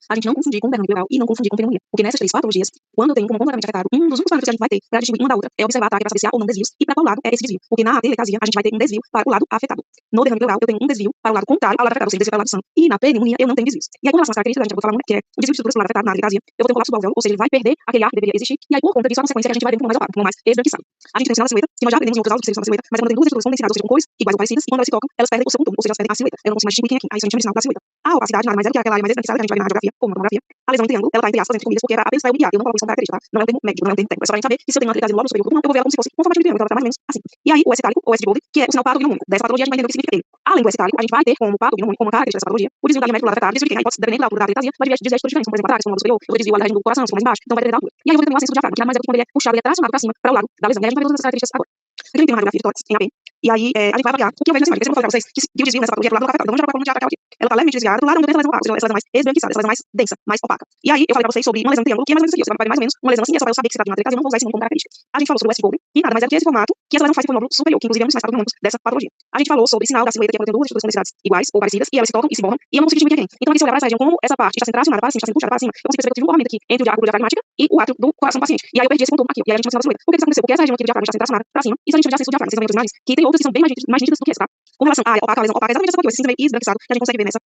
a gente não confundir com derrame pleural e não confundir com pneumonia, porque nessas três patologias, quando eu tenho como completamente afetado, um dos únicos parâmetros que a gente vai ter para distinguir uma da outra é observar a taxa para saber se há ou não desvios e para qual lado é esse desvio, porque na atelectasia a gente vai ter um desvio para o lado afetado. No derrame pleural eu tenho um desvio para o lado contrário ao lado afetado, ou seja, desvio para o lado sã, e na pneumonia eu não tenho desvios. E aí, com relação às características, a gente vai falar muito que é o desvio de estruturas para o lado afetado na atelectasia, eu vou ter um colapso do alvéolo, ou seja, ele vai perder aquele ar que deveria existir, e aí por conta disso a consequência é que a gente vai ter um pulmão mais opaco, um pulmão mais esbranquiçado. A gente tem o sinal da silhueta, que nós já aprendemos em outras aulas que seria o sinal da silhueta, mas é quando tem duas estruturas condensadas, ou seja, com cores iguais ou parecidas, e quando elas se tocam, elas perdem o seu contorno, ou seja, elas perdem a silhueta. Eu não consigo mais distinguir quem é quem. Aí isso a gente chama de sinal da silhueta. A opacidade nada mais é do que aquela área mais esbranquiçada que a gente vai ver na radiografia, como na tomografia. A lesão em triângulo, ela tá entre aspas, entre comilhas, porque era apenas para eu eu não coloco isso como característica, tá? Não é um termo médico, não é um termo técnico. É só pra gente saber que se eu tenho uma atelectasia no lóbulo superior do pulmão, eu vou ver ela como se fosse uma forma de triângulo, então ela tá mais ou menos assim. E aí, o S itálico, ou S de Bode, que é o sinal patognomônico dessa patologia, a gente vai entender o que significa ele. Além do S itálico, a gente vai ter como patognomônico, como característica dessa patologia, o desvio da linha média do lado afetado, desvio de quem? A hipótese dependendo da altura da atelectasia, vai desviar de diferentes, como por exemplo, atrás, como no lóbulo superior, eu vou desvio ali da região do coração, se for mais embaixo, então vai depender da altura. E aí eu vou ter um ascenso do diafragma, que nada mais é do que quando ele é puxado, ele é tracionado para cima, para o lado da lesão. E a gente vai ver todas essas características agora. Aqui a gente tem uma radiografia de tórax em AP, e aí a gente vai avaliar o que eu vejo nessa imagem. Eu sempre vou falar para vocês que o desvio nessa patologia é pro lado do afetado. Então vamos jogar para o coluna de aqui. Ela tá levemente desviada do lado onde eu tenho essa lesão opaca, ou seja, essa lesão mais esbranquiçada, essa lesão mais densa, mais opaca. E aí eu falei para vocês sobre uma lesão em triângulo, que é mais ou menos isso aqui. Você vai ver mais ou menos uma lesão assim, é só para eu saber que se trata de uma atelectasia, eu não vou usar esse nome como característica. A gente falou sobre o S-fold, que nada mais é do que esse formato que essa lesão faz pro lóbulo superior, que inclusive é um dos mais patognomônicos dessa patologia. A gente falou sobre sinal da silhueta, que é quando tem duas estruturas condensadas iguais ou parecidas, e elas se tocam e se borram, e eu não consigo distinguir quem é quem. Então aqui se eu olhar para essa região, como essa parte está sendo tracionada para cima, está sendo puxada para cima, eu consigo perceber que eu tive um borramento aqui entre o diáfragma diafragmática e o átrio do coração do paciente. E aí eu perdi esse contorno aqui, e aí a gente chama de sinal da silhueta. Por que isso aconteceu? Porque essa região aqui do diafragma está sendo tracionada para cima, isso a gente chama de ascenso do diafragma. Vocês vão ver outras imagens, que tem outras que são bem mais nítidas do que essa, tá? Com relação à opaca, a lesão opaca, é exatamente essa aqui, esse cinza meio esbranquiçado, que a gente consegue ver nessa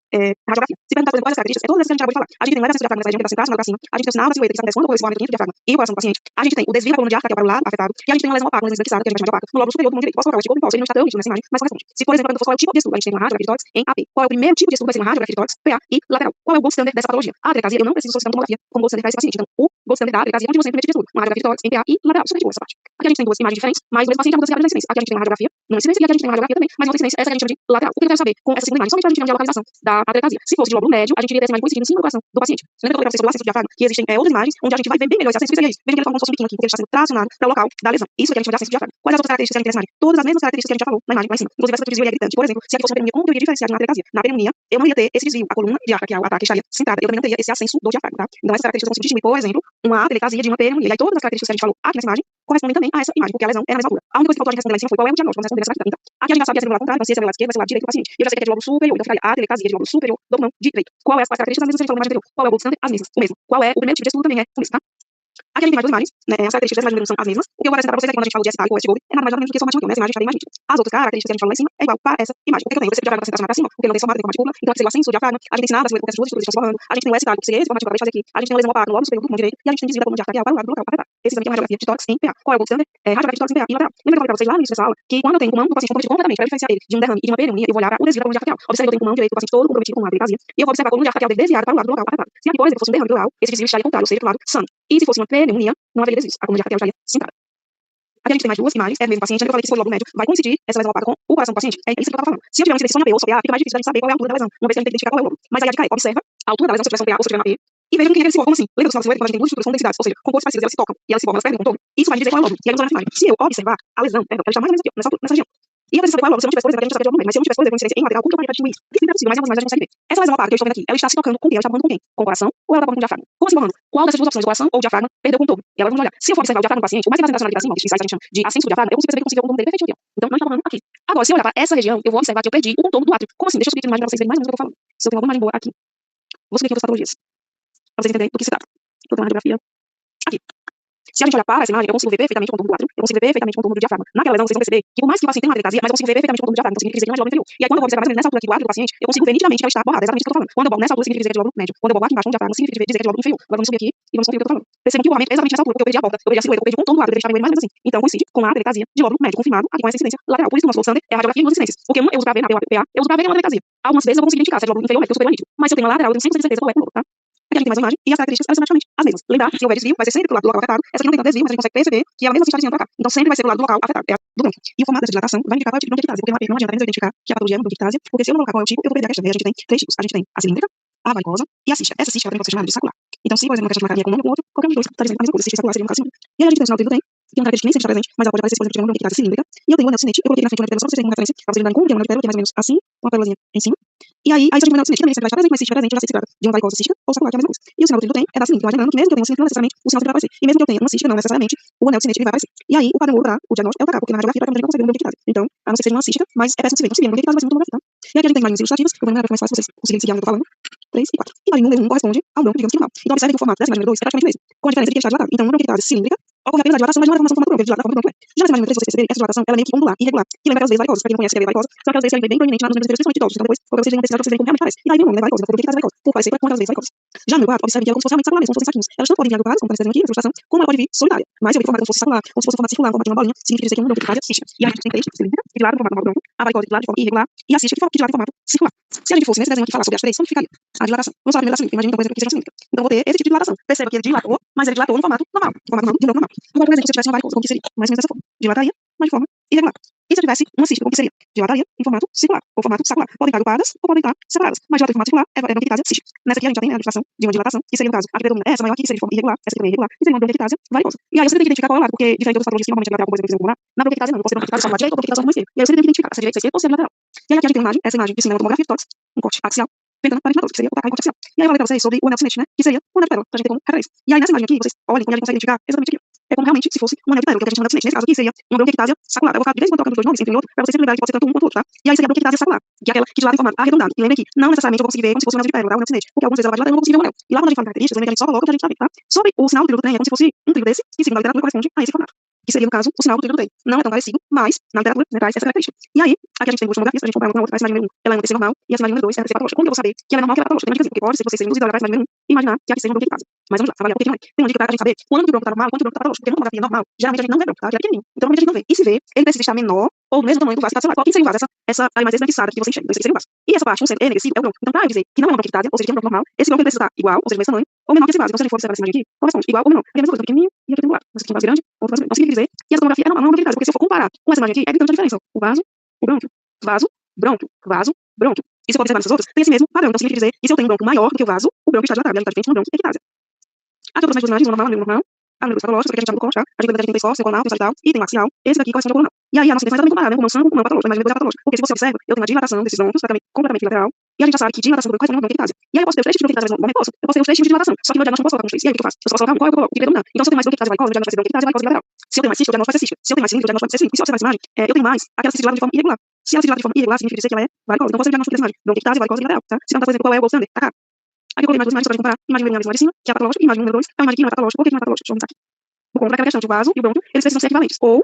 radiografia. Se perguntar, por exemplo, quais as características, é todas essas que a gente acabou de falar. A gente tem mais ascenso do diafragma, essa região que está sendo tracionada para cima, a gente tem o sinal da silhueta, que acontece quando ocorre esse borramento entre o diafragma e o coração do paciente. A gente tem o desvio da coluna de ar, que é para o lado afetado, e a gente tem uma lesão opaca, uma lesão esbranquiçada, que a gente vai chamar de opaca, no lóbulo superior do pulmão direito. Posso colocar o tipo em pausa, ele não está tão nítido nessa imagem, mas corresponde. Se, por exemplo, quando eu for falar o tipo de estudo, a gente tem uma radiografia de tórax em AP. Qual é o primeiro tipo de estudo? Vai ser uma radiografia de tórax, PA e lateral. Qual é o gold standard dessa patologia? A atelectasia, eu não preciso solicitar tomografia como gold standard para esse paciente. Então, o gold standard da atelectasia, onde você implementa de estudo, uma radiografia de tórax em PA e lateral. Super de boa essa parte. Aqui a gente tem duas imagens diferentes, mas o mesmo paciente acontece na incidência. Aqui a gente tem uma radiografia não incidência e aqui a gente tem uma radiografia também, mas não incidência, essa que a gente chama de lateral. O que eu quero saber com essa segunda imagem? Somente para a gente ter uma localização da atelectasia. Se fosse de lóbulo médio, a gente iria ter essa imagem coincidindo em cima do coração do paciente. Lembra que eu falei para vocês sobre o ascenso do diafragma? Que existem outras imagens onde a gente vai ver bem melhor esse ascenso. Veja isso. Veja que ele forma como se fosse um biquinho aqui, porque ele está sendo tracionado para o local da lesão. Isso que a gente chama de ascenso do diafragma. Quais as outras características que a gente tem nessa imagem? Todas as mesmas características que a gente já falou na imagem lá em cima. Inclusive essa do desvio é gritante. Por exemplo, se aqui fosse uma pneumonia, como que eu iria diferenciar de uma atelectasia? Na pneumonia, eu não ia ter esse desvio. A coluna de ar, que é o ataque, estaria centrada. Eu também não teria esse ascenso do diafragma, tá? Então essas características eu consigo distinguir, por exemplo, uma atelectasia de uma pneumonia. E aí todas as características que a gente falou aqui nessa imagem correspondem também a essa imagem, porque a lesão é na mesma altura. A única coisa que faltou a gente responder lá em cima foi qual é o diagnóstico, vamos responder nessa aqui, tá? Então, aqui a gente já sabe que é lado contrário, então se esse é o lado esquerdo, vai ser o lado direito do paciente. E eu já sei que é de lóbulo superior, então ficaria a atelectasia de lóbulo superior do pulmão direito. Qual é as características? As mesmas que a gente falou na imagem anterior. Qual é o gold standard? As mesmas, o mesmo. Qual é o primeiro tipo de estudo? Também é o mesmo, tá? Aqui a gente tem mais duas imagens, né? As características dessa imagem são as mesmas. O que eu vou apresentar para vocês aqui quando a gente fala de S-itálico ou S-fold é nada mais nada menos do que somente uma, né? Essa imagem está bem mais nítida. As outras características que a gente falou lá em cima é igual para essa imagem. O que eu tenho? Eu sei que o diafragma está sendo tracionado para cima, porque ele não tem formato, tem forma de curva, então aqui seria o ascenso do diafragma. A gente tem sinal da silhueta, porque essas duas estruturas estão se formando. A gente tem o S-itálico, que seria esse formato que eu acabei de fazer aqui. A gente tem uma lesão opaca no lóbulo superior do pulmão direito e a gente tem desvio da coluna de ar, que é para o lado do local afetado. Esse aqui é uma radiografia de tórax em PA. Qual é o gold standard? É radiografia de tórax em PA e lateral. Lembra que eu falei para vocês lá no início dessa aula que quando eu tenho um pulmão do paciente comprometido completamente, para diferenciar ele de um derrame e de uma pneumonia, eu vou olhar para o desvio da coluna de ar arterial. Observe que eu tenho um pulmão direito do paciente todo comprometido com uma atelectasia e eu vou observar a coluna de ar arterial dele desviada para o lado do local afetado. Se aqui, por exemplo, fosse um derrame pleural, esse desvio estaria contrário, ou seja, para o lado sã. E se fosse uma pneumonia, não haveria desvio. A coluna de ar arterial estaria centrada. Aqui a gente tem mais duas imagens, é do mesmo paciente, lembra que eu falei que se for logo médio, vai coincidir essa lesão opaca com o coração do paciente? É isso que eu estava falando. Se eu tiver uma incidência só na P ou só PA, fica mais difícil da gente saber qual é a altura da lesão, uma vez que a gente tem que identificar qual é o lóbulo. Mas aí a dica é, observa a altura da lesão se eu tiver só PA ou se eu tiver na P, e veja com quem é que ele se forma, como assim? Lembra do sinal da silhueta, quando a gente tem duas estruturas com densidades, ou seja, com cores parecidas, elas se tocam e elas se formam, elas perdem o contorno? Isso vai me dizer qual é o lóbulo. E aí eu vou nessa imagem. Se eu observar a lesão, ela está mais ou menos aqui, nessa região. E eu preciso saber qual é o lóbulo. Se eu não tivesse, por exemplo, a gente sabe de lóbulo médio, mas se eu não tivesse, por exemplo, uma incidência em lateral, como que eu faria para distinguir isso? Isso não é possível, mas em algumas imagens a gente consegue ver. Essa lesão opaca que eu estou vendo aqui, ela está se tocando com quem? Ela está borrando com quem? Com o coração ou ela está borrando com o diafragma? Como se borrando? Qual dessas duas opções, o coração ou o diafragma, perdeu o contorno? E ela vamos olhar. Se eu for observar o diafragma do paciente, o mais que vai sensacional aqui para cima, que a gente chama de ascenso do diafragma, eu consigo perceber que eu consigo ver o contorno dele perfeitinho aqui, ó. Então não está borrando aqui. Agora, se eu olhar para essa região, eu vou observar que eu perdi o contorno do átrio. Como assim? Deixa eu subir aqui na imagem para vocês verem mais ou menos o que eu tô falando. Se eu tenho alguma imagem boa aqui. Vou subir aqui outras patologias. Para vocês entenderem do que se trata. Vou ter uma radiografia aqui. Se a gente olhar para essa imagem, eu consigo ver perfeitamente o contorno do átrio, eu consigo ver perfeitamente o contorno do diafragma. Naquela lesão, vocês vão perceber que por mais que o paciente tenha uma atelectasia, mas eu consigo ver perfeitamente o contorno do diafragma, então significa dizer que não é de lóbulo inferior. E aí quando eu vou observar mais ou menos nessa altura aqui do átrio do paciente, eu consigo ver nitidamente que ela está borrada, exatamente o que eu tô falando. Quando eu borro nessa altura, significa dizer que é de lóbulo médio. Quando eu borro aqui embaixo no diafragma, significa dizer que é de lóbulo inferior. Agora vamos subir aqui e vamos conferir o que eu tô falando. Percebam que o borramento é exatamente nessa altura, porque eu perdi a volta, eu perdi a silhueta, eu perdi o contorno do átrio, eu deixava ele mais ou menos assim. Então coincide com a atelectasia de lóbulo médio confirmado aqui com essa incidência lateral. Por isso que o nosso gold standard é a radiografia em duas incidências. Porque uma eu uso para ver na PA, eu uso para ver em uma atelectasia. Algumas vezes eu vou conseguir identificar se é de lóbulo inferior ou médio, superior nítido. Mas se eu tenho uma lateral, eu tenho 100% de certeza qual é o lóbulo, tá? Aqui a gente tem mais uma imagem e as características elas são praticamente as mesmas. Lembrar que se houver desvio, vai ser sempre pro lado do local afetado. Essa aqui não tem tanto desvio, mas a gente consegue perceber que ela mesmo assim está desviando para cá. Então sempre vai ser pro lado do local afetado, é a do branco. E o formato dessa dilatação vai indicar qual é o tipo de bronquiectase, porque não adianta apenas eu identificar que a patologia é uma bronquiectase, porque se eu não colocar qual é o tipo, eu vou perder a questão. E a gente tem três tipos. A gente tem a cilíndrica, a varicosa e a cística. Essa cística também pode ser chamada de sacular. Então se, por exemplo, uma questão de marcaria com um nome ou com outro, qualquer um dos dois está dizendo a mesma coisa. Cística sacular seria um carcinoma. E aí a gente tem o sinal do tem uma característica que nem sempre está presente, mas ela pode aparecer, por exemplo, de uma bronquiectase cilíndrica. E eu tenho o anel cinete, eu coloquei na frente uma pelo só para vocês terem uma referência, para vocês lembrarem como tem uma pelo, que é mais ou menos assim. uma pélulazinha em cima. E aí essa atividade cinética também sempre vai estar presente, mas cística presente já se trata de uma varicose cística ou sacular, que é a mesma coisa. E o sinal do triplo tem é da seguinte, então, lembrando que mesmo que eu tenha uma cística, não necessariamente o sinal do triplo vai aparecer. E mesmo que eu tenha uma cística, não necessariamente o anel de cinética vai aparecer. E aí o padrão ouro para o diagnóstico é o TK, porque na radiografia praticamente não consegue ver um bloqueio. Então, a não ser que seja uma cística, mas é péssimo de se ver. Então, se vier um bloqueio, vai ser uma tomografia, tá? E aqui a gente tem imagens ilustrativas, eu vou lembrar para ficar mais fácil vocês conseguirem seguir onde eu tô falando. 3 e 4. Imagem número 1 corresponde ao bronco, digamos que normal. Então, observe que o formato dessa imagem número 2 é praticamente o mesmo, com a diferença de que ele está dilatado. Então, uma bronquiectase cilíndrica ocorre apenas a dilatação, mas não é uma deformação do formato do bronco, ele dilata da forma do bronco. Já nessa imagem número 3, vocês perceberem, essa dilatação ela é meio que ondular, irregular, que lembra aquelas vezes varicosas. Pra quem não conhece a veia varicosa, são aquelas vezes que ela vem bem proeminente lá nos membros inferiores, principalmente idosos. Então, depois, quando vocês verem uma necessidade, vocês verem como realmente parece. E daí vem o nome, né, varicose, então, bronquiectase varicose, por parecer com aquelas vezes varicosas. Já no meu quadro, observe que ela é como se fosse realmente sacular mesmo, como se fossem saquinhos. Elas tanto podem vir agrupadas, como está nesse desenho aqui, nessa ilustração, como ela pode vir solitária. Mas se eu vir formada como se fosse sacular, como se fosse um formato circular, um formato de uma bolinha, significa dizer que é uma bronquiectase cística. E a gente tem três tipos, cilíndrica, que dilata no formato normal do bronco, a varicose que dilata de forma irregular e a cística que dilata em formato circular. Se a gente fosse nesse desenho aqui falar sobre as três, como ficaria? A dilatação. Vamos falar primeiro da cilíndrica. Imagina então, por exemplo, que seja uma cilíndrica. Então, vou ter esse tipo de dilatação. Perceba que ele dilatou, mas ele dilatou no formato normal. Formato normal, de novo normal. Agora, por exemplo, se eu tivesse uma varicose, como que seria? Mais ou menos dessa forma. Dilataria, mas de forma irregular. E se eu tivesse uma cística, como que seria? Dilataria em formato circular, ou formato sacular. Podem estar agrupadas ou podem estar separadas. Mas dilatar em formato circular é bronquiectase cística. Nessa aqui a gente já tem a ilustração de uma dilatação, que seria no caso, a que predomina é essa maior aqui, que seria de forma irregular, essa aqui também é irregular, e seria uma bronquiectase varicosa. E aí você tem que identificar qual é o lado, porque diferente das patologias que normalmente lateral, como por exemplo, pulmonar, na bronquiectase não, você tem bronquiectase só no lado direito ou bronquiectase só no lado esquerdo. E aí você tem que identificar se é direita, se é esquerda ou se é lateral. E aí aqui a gente tem uma imagem, essa imagem de cinema tomografia de tórax, um corte axial, ventana parenquimatoso, que seria o TK em corte axial. E aí eu falei pra vocês sobre o anel cinético, né, que seria o anel de pérola, pra gente ter como referência. E aí nessa imagem aqui, vocês olhem como a gente consegue identificar exatamente aqui. É como realmente se fosse um anel de pérola, que é o que a gente chama de cinético. Nesse caso aqui seria uma bronquiectase sacular. Eu vou ficar de vez em quando trocando os dois nomes entre um e outro, pra vocês sempre lembrarem que pode ser tanto um quanto o outro, tá? E aí seria a bronquiectase sacular, que é aquela que dilata em formato arredondado. E lembrem que não necessariamente eu vou conseguir ver como se fosse um anel de pérola, tá? O anel cinético, porque algumas vezes ela vai dilatar e eu não vou conseguir ver o anel. E lá quando a gente fala de características, lembrem que a gente só coloca o que a gente já vê, tá? Sobre o sinal do trígono do trem, é como se fosse um trígono desse, que segundo a literatura corresponde a esse formato. Que seria, no caso, o sinal do trígono do trem. Não é tão parecido, mas na literatura, né, traz essa característica. E aí, aqui a gente tem duas tomografias, a gente comparar uma com a outra, essa imagem número 1, ela é uma TC normal, e essa imagem número 2 é uma TC patológica. Como que eu vou saber que ela é normal que ela é patológica? Tem uma dica assim, porque pode ser que vocês sejam induzidos a olhar para essa imagem número 1 e imaginar que aqui seja uma bronquiectase. Mas vamos lá, avaliar o que não é. Tem uma dica pra gente saber quando o bronco tá normal, quando o bronco tá patológico. Porque numa tomografia normal, geralmente a gente não vê bronco, tá? Ele é pequenininho. Então, normalmente a gente não vê. E se vê, ele precisa estar menor ou do mesmo tamanho do vaso que está do seu lado. Qual que seria o vaso? Essa a imagem esbranquiçada que você enxerga. Então, esse seria o vaso. E essa parte, um centro enegrecido, é o bronco. Então, pra eu dizer que não é uma bronquiectase, ou seja, que é um bronco normal, esse bronco ele precisa estar igual, ou seja, do mesmo tamanho, ou menor que esse vaso. Então, se a gente for observar essa imagem aqui, corresponde igual ou menor. Aqui é a mesma coisa, pequenininho e aqui tem um lado. Mas aqui tem um vaso grande, outro vaso grande. Então, significa dizer que essa tomografia é normal, não é uma bronquiectase. Porque se eu for comparar com essa imagem aqui, é gritante a diferença. O vaso, o bronquio, vaso, bronquio, vaso, bronquio. E se eu for observar nessas outras, tem esse mesmo padrão. Então, significa dizer que se eu tenho um bronco maior do que o vaso, o bronquio está dilatado. E a gente está diferente de uma bronquiectase. Aqui eu trouxe mais duas imagens, uma normal, uma normal. A número 2 patológica, porque a gente chama do corte, tá? A gente lembra que a gente tem pescoço, tem colunau, tem solital e tem o axial. Esse daqui corresponde ao colunau. E aí a nossa intenção é também comparar, né, com o meu sangue com o meu patológico, mas a imagem 2 é patológica. Porque se você observa, eu tenho uma dilatação desses broncos, completamente lateral, e a gente já sabe que dilatação do bronco corresponde a uma bronquiectase. E aí eu posso ter os três tipos de bronquiectase ao mesmo momento, eu posso ter os três tipos de dilatação, só que no diagnóstico eu não posso colocar como fez. E aí o que eu faço? Eu só posso colocar qual é o que eu coloco, o que predomina. Então se eu tenho mais bronquiectase varicose, o diagnóstico vai ser bronquiectase varicose bilateral. Se eu tenho mais cística, o diagnóstico vai ser cística. Se eu tenho mais cilíndrico, o diagnóstico vai ser cilíndrico. E se eu observar essa imagem, eu tenho mais aquela cística dilata de forma irregular. Se ela se dilata de forma irregular, significa dizer que ela é varicose. Então qual seria o diagnóstico dessa imagem? Bronquiectase varicose bilateral, tá? Se perguntar, por exemplo, qual é o gold standard, tá cá. Aqui eu coloquei mais duas imagens só pra gente comparar. Imagem número 1 é a de cima, que é a patológica, e imagem número 2 é uma imagem que não é patológica. Por que não é patológica? Deixa eu aumentar aqui. Por conta daquela questão de o vaso e o bronco, eles precisam ser equivalentes. Ou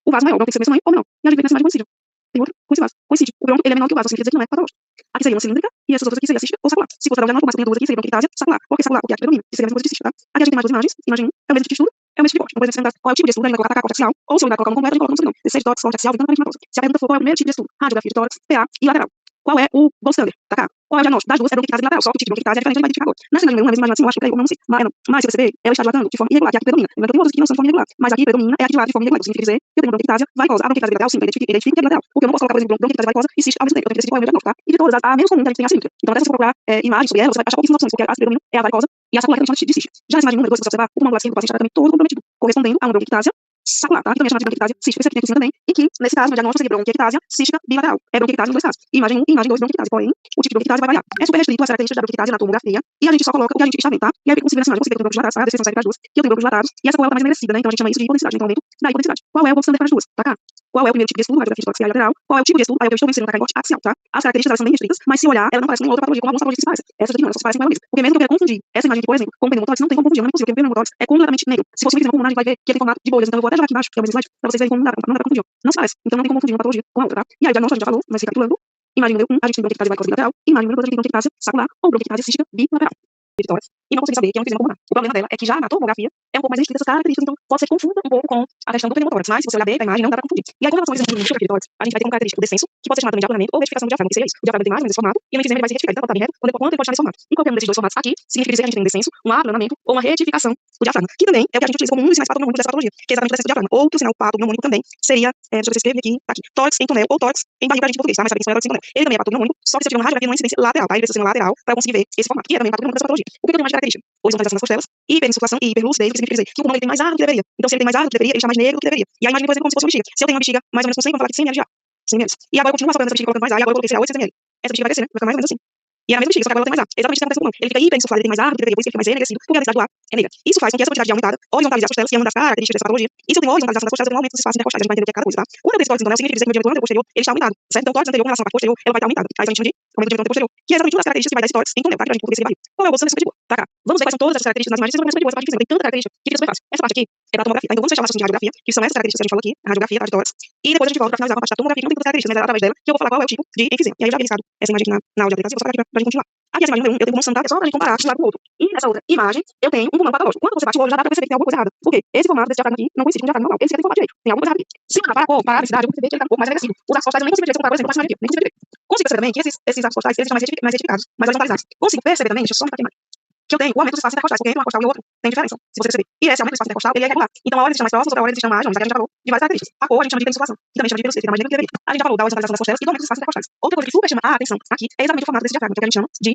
o vaso maior, o bronco tem que ser do mesmo tamanho ou menor. E a gente vê nessa imagem coincide. Tem outro com esse vaso. Coincide. O bronco ele é menor que o vaso, significa dizer que não é patológico. Aqui seria uma cilíndrica e essas outras aqui seria cística ou sacular. Se fosse para o diagnóstico, mas eu tenho duas aqui, seria bronquiectase sacular. Por que sacular? Porque aqui predomina. Isso seria a mesma coisa de cística, tá? Aqui a gente tem mais duas imagens. Imagem 1 é o mesmo tipo de estudo, é o mesmo tipo de corte. Então, por exemplo, se perguntar qual é o tipo de estudo, a gente vai colocar corte axial, ou se eu colocar um completo, a gente coloca no sobrenome. Desejo de tórax, corte axial, ventana parenquimatosa. Se a pergunta for qual é o primeiro tipo de estudo, radiografia de tórax, PA e lateral. Qual é o gold standard? Tá cá. Qual é o diagnóstico? Das duas é bronquiectase lateral, só que o tipo de bronquiectase é diferente, a gente vai identificar agora. Nessa imagem número 1, a mesma imagem assim, eu acho que eu não sei. Mas se você perceber, ela está dilatando de forma irregular, que aqui predomina. Lembrando que tem outras aqui que não são de forma irregular, mas aqui predomina é a que dilata de forma irregular. Isso significa dizer que eu tenho uma bronquiectase varicosa. A bronquiectase bilateral, sim, eu identifico que é bilateral. Porque eu não posso colocar, por exemplo, bronquiectase varicosa e cística ao mesmo tempo. Eu tenho que decidir qual é o meu diagnóstico, tá? E de todas, a menos comum que a gente tem é a cilíndrica. Então, até se você for procurar imagens sobre ela, você vai achar pouquíssimas opções, porque a que predomina é a varicosa e a sacular que a gente chama de cística. Já nessa imagem número 2, se você observar, o pulmão do lado esquerdo do paciente está também todo comprometido, correspondendo a uma bronquiectasia sacular, tá? Que também é chamada de bronquiectasia cística, esse aqui tem também, e que, nesse caso, no diagnóstico seria bronquiectasia cística bilateral. É bronquiectasia nos dois casos. Imagem 1 e imagem 2, bronquiectasia. Porém, o tipo de bronquiectasia vai variar. É super restrito as características da bronquiectasia na tomografia, e a gente só coloca o que a gente está vendo, tá? E aí, como se vê nessa imagem, você vê que eu tenho broncos dilatados, tá? A descrição serve para as duas, que eu tenho broncos dilatados, e essa cola tá mais enegrecida, né? Então a gente chama isso de hipodensidade, então aumento da hipodensidade. Qual é o gold standard para as duas? Tá cá. Qual é o primeiro tipo de estudo? Radiografia de tórax e lateral. Qual é o tipo de estudo? Aí eu estou vencendo na corte axial, tá? As características elas são bem restritas, mas se olhar, ela não parece com nenhuma outra patologia, como algumas patologias se parecem. Essas aqui não, elas só se parecem com ela mesma. Porque mesmo que eu queira confundir essa imagem aqui, por exemplo, com o pneumotórax, não tem como confundir, não é possível, porque o pneumotórax é completamente negro. Se você fizer uma pulmonar, a gente vai ver que ele tem formato de bolhas, então eu vou até jogar aqui embaixo, que é o mesmo slide, pra vocês verem como não dá pra confundir. Não se parece. Então não tem como confundir uma patologia com a outra, tá? E aí o diagnóstico a gente já falou, mas recapitulando. Imagem número 1, a gente tem bronquiectase varicose bilateral. Imagem número 2, a gente tem bronquiectase sacular ou bronquiectase cística bilateral. De tórax. E não consegui saber que é um enfisema pulmonar. O problema dela é que já na tomografia é um pouco mais restrita essas características, então pode ser que confunda um pouco com a questão do pneumotórax, mas se você olhar bem a imagem, não dá pra confundir. E aí, com relação ao exame de tórax, a gente vai ter como característica o descenso, que pode ser chamado também de aplagamento ou retificação do diafragma, que seria isso. O diafragma tem mais ou menos esse formato, e o enfisema ele vai se retificar, então pode estar bem reto, quando ele pode estar nesse formato. Em qualquer um desses dois formatos aqui, significa dizer que a gente tem um descenso, um aplanamento ou uma retificação do diafragma, que também é o que a gente utiliza como um dos sinais patognomônicos dessa patologia, que é exatamente o descenso do diafragma. Ou que o sinal patognomônico também seria, deixa eu ver se escrever aqui, tá aqui, tórax em tonel ou tórax em barriga pra gente em português, tá? Mas sabe que isso é tórax em tonel. Ele também é patognomônico, só que se eu tiver uma radiografia numa incidência lateral, tá? Ele precisa ser uma lateral pra eu conseguir ver esse formato, que é também patognomônico dessa patologia. O que eu tenho mais de característica? Horizontalização das costelas, hiperinsuflação e hiperlucidez, que significa dizer que o pulmão ele tem mais ar do que deveria. Então, se ele tem mais ar do que deveria, ele está mais negro do que deveria. E a imagem, por exemplo, como se fosse uma bexiga. Se eu tenho uma bexiga mais ou menos com 100, vamos falar que 100 ml de ar. 100 ml. E agora eu continuo açucarando essa bexiga, colocando mais ar, e agora eu coloquei, sei lá, 800 ml. Essa bexiga vai descer, né? Vai ficar mais ou menos assim. E é a mesma bexiga, só que agora ela tem mais ar. É exatamente o que acontece com o pulmão. Ele fica hiperinsuflado, ele tem mais ar, depois ele fica mais enriquecido, porque a densidade do ar é negra. Isso faz com que essa quantidade de ar aumentada horizontalize as costelas, que é uma das características dessa patologia. E se eu tenho horizontalização das costelas, eu tenho um aumento dos espaços intercostais. A gente vai entender o que é cada coisa, tá? Quando eu tenho esse tórax, então, significa dizer que o diâmetro do âmago posterior, ele está aumentado, certo? Então, o tórax anterior com relação à parte posterior, ela vai estar aumentada. Aí a gente chama de aumento do diâmetro posterior, que é exatamente uma das características que vai dar esse tórax em túnel, tá? Que a gente português barriga. Qual é o bolso dessa boa? Tá, cá. Vamos ver quais são todas essas características nas imagens, vocês vão ver essa parte de cima. Tem tanta característica que fica super fácil. Essa parte aqui é da tomografia, tá? Então vamos fechar o assunto de radiografia, que são essas características que a gente falou aqui, a radiografia, tá? De tórax. E depois a gente volta pra finalizar com a parte da tomografia, que não tem tantas características, mas é através dela que eu vou falar qual é o tipo de enfisema. E aí eu já havia listado essa imagem aqui na aula de aplicação, eu vou só aqui pra gente continuar. Aqui essa imagem número 1, eu tenho como santar, é só pra gente comparar de um lado com o outro. E nessa outra imagem, eu tenho um pulmão patológico. Quando você bate o olho, já dá pra perceber que tem alguma coisa errada. Por quê? Esse formato desse diafragma aqui não coincide com o diafragma normal. Esse aqui tem formato direito. Tem alguma coisa errada aqui. Se eu para a cor, para a densidade, eu vou perceber que ele tá um pouco mais agressivo. Os arcos costais eu nem consigo ver se eu comparar, por exemplo, com essa imagem aqui. Nem consigo ver. Consigo perceber também que esses arcos costais, eles são mais retificados, mais horizontalizados. Consigo perceber também, deixa eu só mostrar aqui mais, que eu tenho o aumento dos espaços intercostais, porque entre um costal e o outro tem diferença, se você perceber. E esse aumento do espaço intercostal, ele é irregular. Então, a hora eles estão mais próximos, outra hora eles estão mais longe. Aqui a gente já falou de várias características. A cor a gente chama de hiperinsuflação, que também chama de hiperocídio, fica mais negro que deveria. A gente já falou da horizontalização das costelas e do aumento dos espaços intercostais. Outra coisa que super chama a atenção aqui é exatamente o formato desse diafragma, que é o que a gente chama de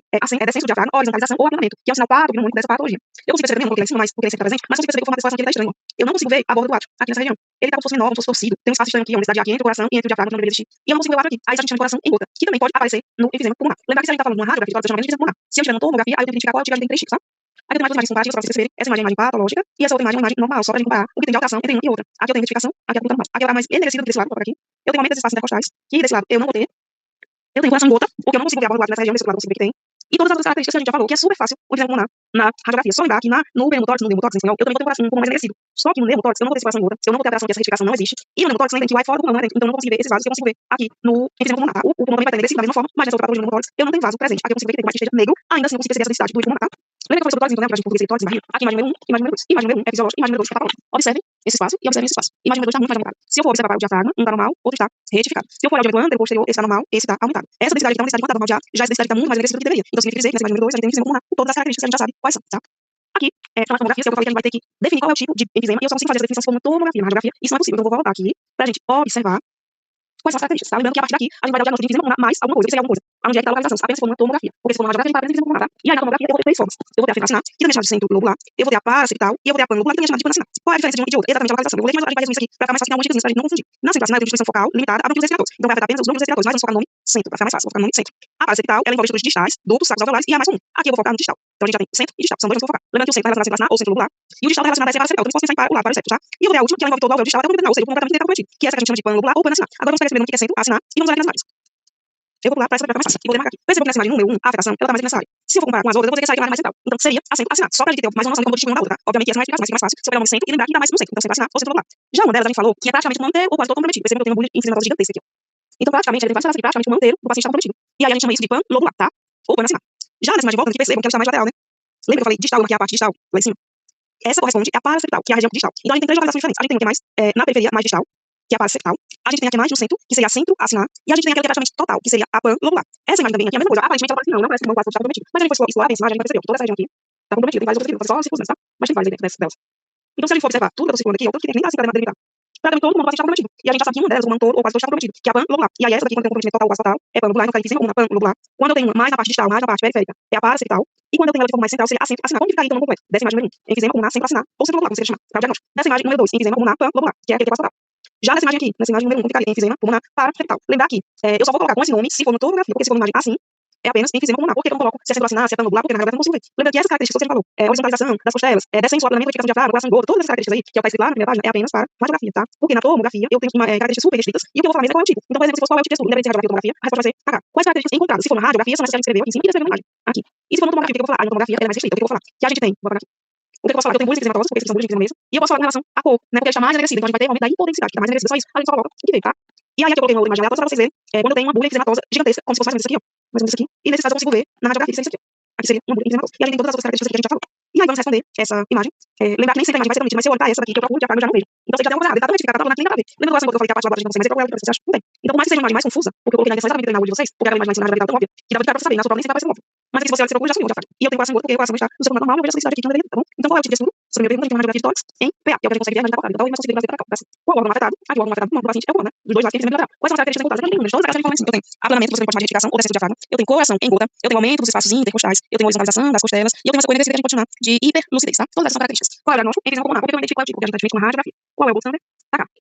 descenso do diafragma, horizontalização ou aplanamento, que é o sinal patognomônico dessa patologia. Eu consigo perceber mesmo, porque lá em cima, mas porque ele sempre tá presente, mas consigo perceber que o formato desse coração aqui ele tá estranho. Eu não consigo ver a borda do átrio, aqui nessa região. Ele tá como se fosse menor, como se fosse torcido. Tem um espaço estranho aqui, uma densidade de ar entre o coração e entre o diafragma, que não deveria existir. E eu não consigo ver o átrio aqui. Aí isso a gente chama de coração em gota, que também pode aparecer no enfisema pulmonar. Lembrar que se a gente tá falando de uma radiografia, eu chamo de enfisema pulmonar. Se eu tiver uma tomografia, aí eu tenho que identificar qual é o tipo de tem 3 tipos, tá? Aqui eu tenho mais duas imagens comparativas para vocês perceberem. Essa imagem é uma imagem patológica e essa outra imagem é uma imagem normal, só para a gente comparar o que tem de alteração entre uma e outra. Aqui eu tenho identificação, aqui eu tenho mais. Aqui ela é mais enegrecida do que desse lado, vou colocar aqui. Eu tenho aumento desses espaços intercostais, que desse lado eu não vou ter. Eu tenho coração em gota, porque eu não consigo ver a borda do átrio nessa região, desse lado eu consigo ver que tem. E todas as outras características que a gente já falou, que é super fácil o enfisema pulmonar na radiografia. Só lembrar que no pneumotórax, no pneumotórax em espanhol, eu também vou ter um coração um pouco mais enegrecido. Só que no pneumotórax eu não vou ter esse coração em gota, eu não vou ter alteração, que essa retificação não existe. E no pneumotórax lembra que vai fora do pulmão, não é dentro. Então eu não consigo ver esses vasos que eu consigo ver aqui no enfisema pulmonar, tá? O pulmão também vai estar enegrecido da mesma forma, mas nessa outra patologia no pneumotórax eu não tenho vaso presente. Aqui eu consigo ver que tem mais que esteja negro, ainda assim eu consigo perceber essa densidade do pulmão, tá? Lembra que eu falei sobre o tórax, então, né? Pra gente português e tórax e barriga. Aqui imagem número 1, imagem número 2. Imagem número 1 é fisiológica, imagem número 2 é patológica. Observem esse espaço e observem esse espaço. Imagem número 2 está muito mais aumentado. Se eu for observar para o diafragma, um está normal, outro está retificado. Se eu for olhar o diâmetro ântero posterior, esse está normal, esse está aumentado. Essa densidade aqui é uma densidade quanto normal de ar, já essa densidade está muito mais enegrecida do que deveria. Então significa dizer que nessa imagem número 2 a gente tem enfisema pulmonar com todas as características que a gente já sabe quais são, tá? Aqui, na tomografia, que eu falei que a gente vai ter que definir qual é o tipo de enfisema, e eu só consigo fazer essa definição se for uma tomografia. Na radiografia, isso não é possível. Então eu vou voltar aqui pra gente observar quais são as características, tá? Lembrando que a partir daqui a gente vai dar o diagnóstico de enfisema pulmonar mais alguma coisa. O que seria alguma coisa? Onde é que está a localização? Apenas se for uma tomografia. Porque se for uma radiografia, a gente vai apenas enfisema pulmonar, tá? E aí na tomografia eu vou ter 3 formas. Eu vou ter a fibra que também é chamada de centro lobular. Eu vou ter a paraciptal e eu vou ter a panlobular, que também é chamada de panacinal. Qual é a diferença de uma e de outra? Exatamente a localização. Eu vou ler, mas a gente vai resumir isso aqui pra ficar mais fácil, tem algumas dicasinhas pra gente não confundir. Na centro acinar eu tenho disposição focal limitada a bronquíolos respiradores. Então vai afetar apenas os bronquíolos respiradores, mas vamos focar no nome centro, pra ficar mais fácil. Vou focar no nome centro. A paraciptal, ela envolve estruturas distais, duplos, sacos alveolares e a mais comum. Aqui eu vou focar no distal. Então a gente já tem centro e distal, são dois que eu vou focar. Lembrando que o centro está relacionado à centro acinar ou centro lobular, e o distal está relacionado a essa paraciptal. Então a gente pode pensar em para o lado, para o septo, tá? E eu vou ter a última, que ela envolve todo o alvéolo distal até o terminal, ou seja, o pulmão completamente comprometido, que é essa que a gente chama de pano lobular ou pano acinar. Agora vamos pegar esse primeiro que é centro acinar e vamos olhar aqui nas imagens. Eu vou pular para essa pra ficar mais fácil. E vou demarcar aqui. Perceba que nessa imagem número 1, a afetação, ela tá mais aqui nessa área. Se eu for comparar com as outras, eu vou ter que sair que a imagem mais central. Então seria a centro acinar. Só pra gente ter mais uma noção de como distinguir uma da outra, tá? Obviamente que essa é mais explicação, mas fica mais fácil. Se eu pegar uma centro e lembrar que dá mais no centro. Então centro acinar ou centro lobular. Já uma delas a gente falou que é praticamente o pulmão inteiro ou quase todo comprometido. Perceba que eu tenho uma bolha infinita gigantesca aqui, ó. Então praticamente, ele tem vários aqui, praticamente o pulmão inteiro do paciente está comprometido. E aí a gente chama isso de pano lobular, tá? Ou pano acinar. Já nessa imagem de volta, aqui percebam que ela está mais lateral, né? Lembra que eu falei distal, aqui é a parte distal, lá em cima? Essa corresponde à paraciptal, que é a região distal. Então a gente tem 3 localizações diferentes. A gente tem uma que é mais na periferia, mais distal, que é a paraciptal. A gente tem aqui mais no centro, que seria a centro acinar. E a gente tem aquela que é praticamente total, que seria a panlobular. Essa imagem também aqui é a mesma coisa. Aparentemente ela parece não parece que o pulmão quase todo está comprometido. Mas a gente for explorar bem essa imagem, a gente vai perceber que toda essa região aqui está comprometida. Tem várias outras fibras, só circunstâncias, tá? Mas tem várias aí dentro delas. Então se a gente for observar tudo que eu tô circulando aqui, outra que tem que nem tá assim para delimitar. Praticamente todo o pulmão do paciente está comprometido. E a gente já sabe que uma delas, o pulmão todo ou quase todo está comprometido, que é a panlobular. E aí essa daqui, quando tem um comprometimento total ou quase total, é panlobular, não cai enfisema pulmonar, panlobular. Quando eu tenho uma mais na parte distal, mais na parte periférica, é a paraciptal. E quando eu tenho ela de forma mais central, seria a centro acinar. Como ficaria então no completo? Dessa imagem número 1, enfisema pulmonar, centro acinar, ou centro lobular, como você chamar, para o diagnóstico. Nessa imagem número 2, enfisema pulmonar, panlobular, que é aquele que é quase total. Já nessa imagem aqui, nessa imagem número 1, ficaria enfisema pulmonar, paraciptal. Lembrar aqui, eu só vou colocar com esse nome se for no tomografia, porque se for numa imagem assim, é apenas enfisema pulmonar. Por que eu não coloco se é centro acinar, se é panlobular, porque na radiografia eu não consigo ver. Lembrando que essas características que você já falou, horizontalização das costelas, descenso, aplanamento, retificação de diafragma, coração gordo, todas essas características aí, que é o que está escrito lá na primeira página, é apenas para radiografia, tá? Porque na tomografia eu tenho características super restritas e o que eu vou falar mesmo é qual é o tipo. Então, por exemplo, se fosse qual é o tipo de estudo, independente se é radiografia ou tomografia, a resposta vai ser AK. Quais características encontradas? Se for na radiografia, são essas que a gente escreveu aqui em cima e descreveu na imagem. Aqui. E se for na tomografia, o que eu vou falar? A tomografia ela é mais restrita. O que eu vou falar? Que a gente tem, vou botar aqui. O que eu posso falar? Eu tenho bulhas enfisematórias, porque esses são bulhas de enfisema mesmo. E eu posso falar com relação à cor, né? Porque ele está mais enegrecida. Então a gente vai ter um aumento da hipodensidade, que está mais enegrecida. Só isso. A gente só coloca o que tem, tá? E aí aqui eu coloquei uma outra imagem dela, só pra vocês verem, quando eu tenho uma bulha enfisematória gigantesca, como se fosse mais ou menos isso aqui, ó. Mais ou menos isso aqui. E nesse caso eu consigo ver na radiografia, isso aqui, ó. Aqui seria uma bulha enfisematória. E a gente tem todas as outras características que a gente já falou. E aí vamos responder essa imagem. Lembrar que nem sempre a imagem vai ser bonita, mas se eu olhar pra essa daqui, que eu procuro o diafragma, eu já não vejo. Então você já tem uma coisa errada. Ele tá tão identificado, tá falando aqui, nem dá pra ver. Lembra do coração que eu falei que a parte laboratória a gente não consegue, mas eu procuro ela pra vocês acham? Não tem. Então, por mais que seja uma imagem mais confusa, porque eu coloquei na intenção exatamente treinar o olho de vocês, porque aquela imagem lá em cima na radiografia tão óbvia, que dava de cara pra você saber, na sua prova nem sempre vai parecer óbvio. Mas aqui se você olha, você procura já sumiu o diafragma. E eu tenho coração gordo, porque o coração está no seu normal, eu vejo essa densidade aqui que não deveria, tá bom? Então qual é o tipo de estudo? Sobre a minha pergunta, a gente tem uma radiografia de tórax em PA, que é o que a gente consegue ver, a gente tá colocado. Então, a gente vai conseguir trazer pra cá. Qual o órgão afetado? Aqui o órgão afetado do paciente é o pulmão, né? Dos dois lados tem enfisema lateral. Quais são as características encontradas? Eu tenho números, todas as características eu tenho aplanamento, você pode chamar de retificação ou descenso do diafragma. Eu tenho coração em gota, eu tenho aumento dos espaços intercostais, eu tenho horizontalização das costelas e eu tenho essa coisa que a gente pode chamar de hiperlucidez, tá? Todas essas são características. Qual é o diagnóstico? Enfisema pulmonar. Por que eu identifico qual é o tipo? Porque a gente tá diferente com a radiografia. Qual é o bolso, André? Tá cá.